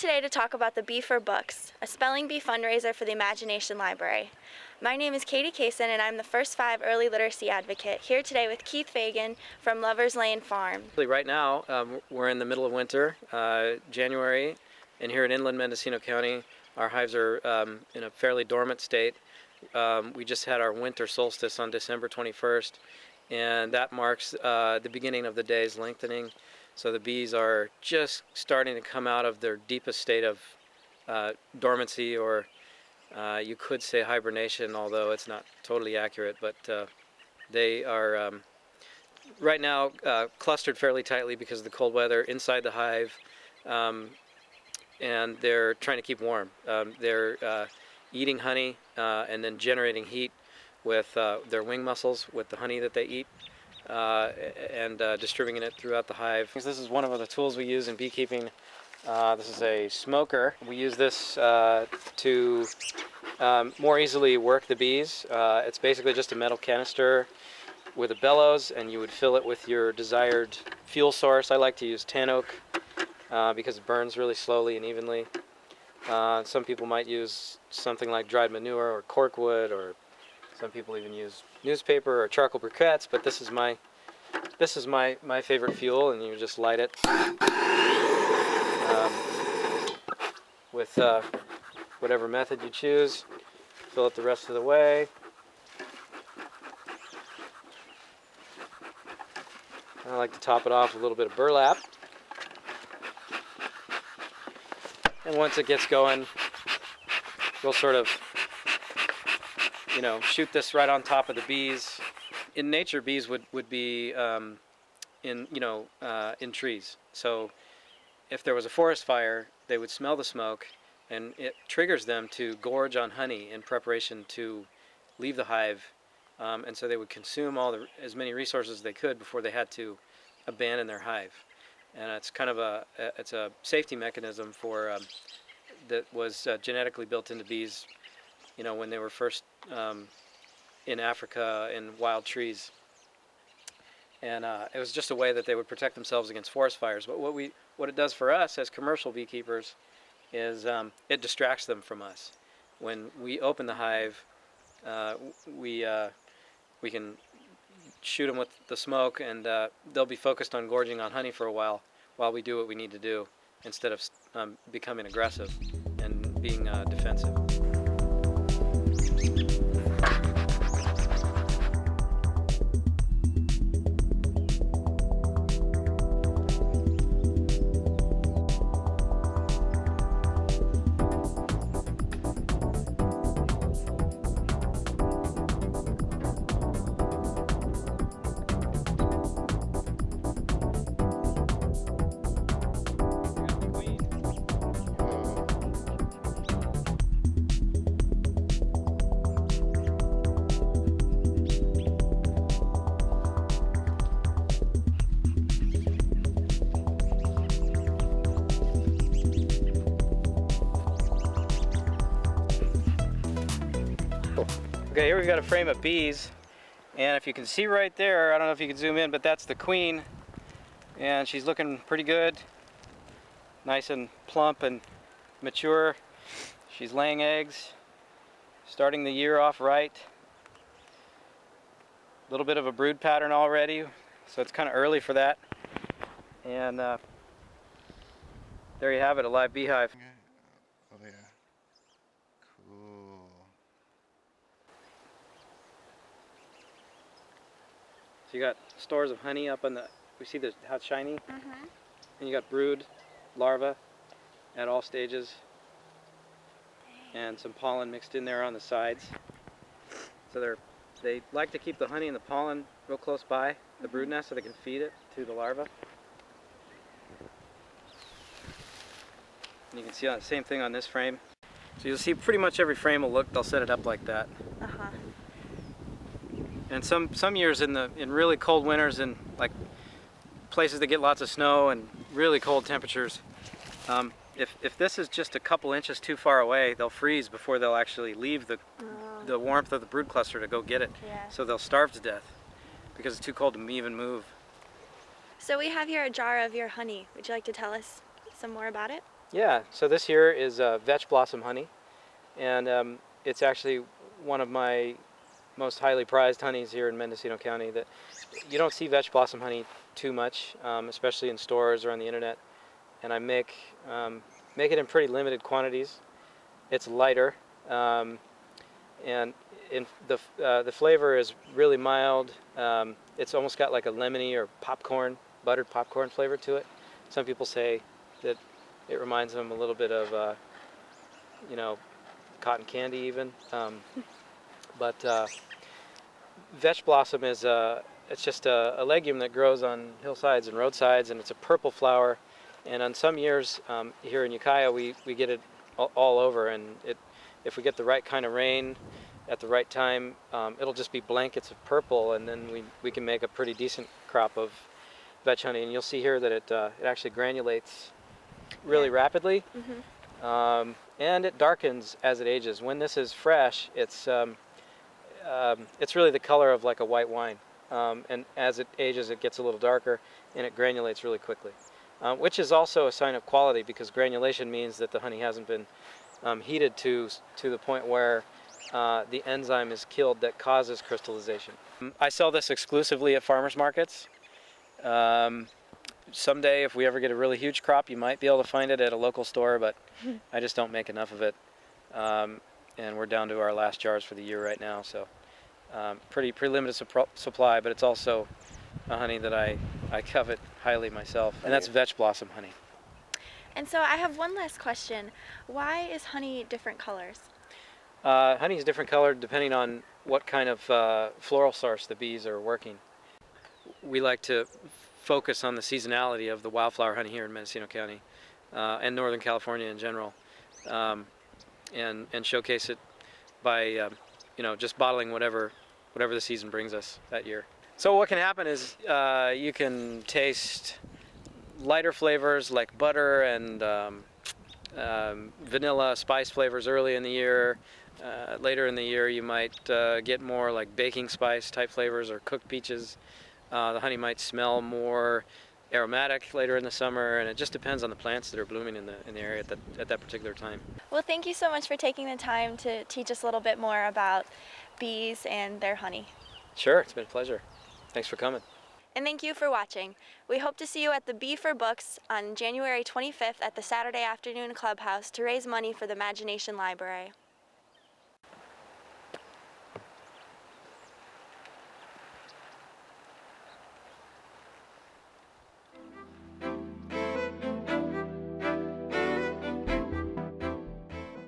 today to talk about the Bee for Books, a spelling bee fundraiser for the Imagination Library. My name is Katie Kaysen and I'm the First Five Early Literacy Advocate, here today with Keith Fagan from Lovers Lane Farm. Right now, we're in the middle of winter, January, and here in inland Mendocino County, our hives are in a fairly dormant state. We just had our winter solstice on December 21st, and that marks the beginning of the day's lengthening. So the bees are just starting to come out of their deepest state of dormancy, or you could say hibernation, although it's not totally accurate, but they are right now clustered fairly tightly because of the cold weather inside the hive, and they're trying to keep warm. They're eating honey and then generating heat with their wing muscles, with the honey that they eat, and distributing it throughout the hive. This is one of the tools we use in beekeeping. This is a smoker. We use this to more easily work the bees. It's basically just a metal canister with a bellows, and you would fill it with your desired fuel source. I like to use tan oak because it burns really slowly and evenly. Some people might use something like dried manure or corkwood, or some people even use newspaper or charcoal briquettes, but this is my favorite fuel, and you just light it with whatever method you choose. Fill it the rest of the way. I like to top it off with a little bit of burlap. And once it gets going, we'll sort of, shoot this right on top of the bees. In nature, bees would be in trees. So if there was a forest fire, they would smell the smoke, and it triggers them to gorge on honey in preparation to leave the hive. And so they would consume as many resources as they could before they had to abandon their hive. And it's kind of a safety mechanism that was genetically built into bees, when they were first in Africa in wild trees. And it was just a way that they would protect themselves against forest fires. But what it does for us as commercial beekeepers is it distracts them from us. When we open the hive, we can shoot them with the smoke, and they'll be focused on gorging on honey for a while we do what we need to do, instead of becoming aggressive and being defensive. Okay, here we've got a frame of bees, and if you can see right there, I don't know if you can zoom in, but that's the queen, and she's looking pretty good, nice and plump and mature. She's laying eggs, starting the year off right. A little bit of a brood pattern already, so it's kind of early for that. And there you have it, a live beehive. Oh yeah, cool. So you got stores of honey up on we see how it's shiny? Mm-hmm. And you got brood, larvae at all stages, and some pollen mixed in there on the sides. So they like to keep the honey and the pollen real close by the brood nest so they can feed it to the larvae. And you can see the same thing on this frame. So you'll see pretty much every frame they'll set it up like that. Uh-huh. And some years in really cold winters, in like places that get lots of snow and really cold temperatures, if this is just a couple inches too far away, they'll freeze before they'll actually leave the warmth of the brood cluster to go get it. Yeah. So they'll starve to death because it's too cold to even move. So we have here a jar of your honey. Would you like to tell us some more about it? Yeah, so this here is vetch blossom honey, and it's actually one of my most highly prized honeys here in Mendocino County. That you don't see vetch blossom honey too much, especially in stores or on the internet. And I make it in pretty limited quantities. It's lighter, um, and the flavor is really mild. It's almost got like a lemony or popcorn, buttered popcorn flavor to it. Some people say that it reminds them a little bit of, you know, cotton candy even. But vetch blossom is it's just a legume that grows on hillsides and roadsides, and it's a purple flower. And on some years here in Ukiah, we get it all over, and if we get the right kind of rain at the right time, it'll just be blankets of purple, and then we can make a pretty decent crop of vetch honey. And you'll see here that it actually granulates really rapidly, and it darkens as it ages. When this is fresh, it's really the color of like a white wine, and as it ages, it gets a little darker, and it granulates really quickly, which is also a sign of quality, because granulation means that the honey hasn't been heated to the point where the enzyme is killed that causes crystallization. I sell this exclusively at farmers markets. Someday, if we ever get a really huge crop, you might be able to find it at a local store, but I just don't make enough of it. And we're down to our last jars for the year right now, so pretty limited supply, but it's also a honey that I covet highly myself, and that's vetch blossom honey. And so I have one last question. Why is honey different colors? Honey is different colored depending on what kind of floral source the bees are working. We like to focus on the seasonality of the wildflower honey here in Mendocino County and Northern California in general, and showcase it by just bottling whatever the season brings us that year. So what can happen is you can taste lighter flavors like butter and vanilla spice flavors early in the year. Later in the year you might get more like baking spice type flavors or cooked peaches. The honey might smell more aromatic later in the summer, and it just depends on the plants that are blooming in the area at that particular time. Well, thank you so much for taking the time to teach us a little bit more about bees and their honey. Sure, it's been a pleasure. Thanks for coming. And thank you for watching. We hope to see you at the Bee for Books on January 25th at the Saturday Afternoon Clubhouse to raise money for the Imagination Library.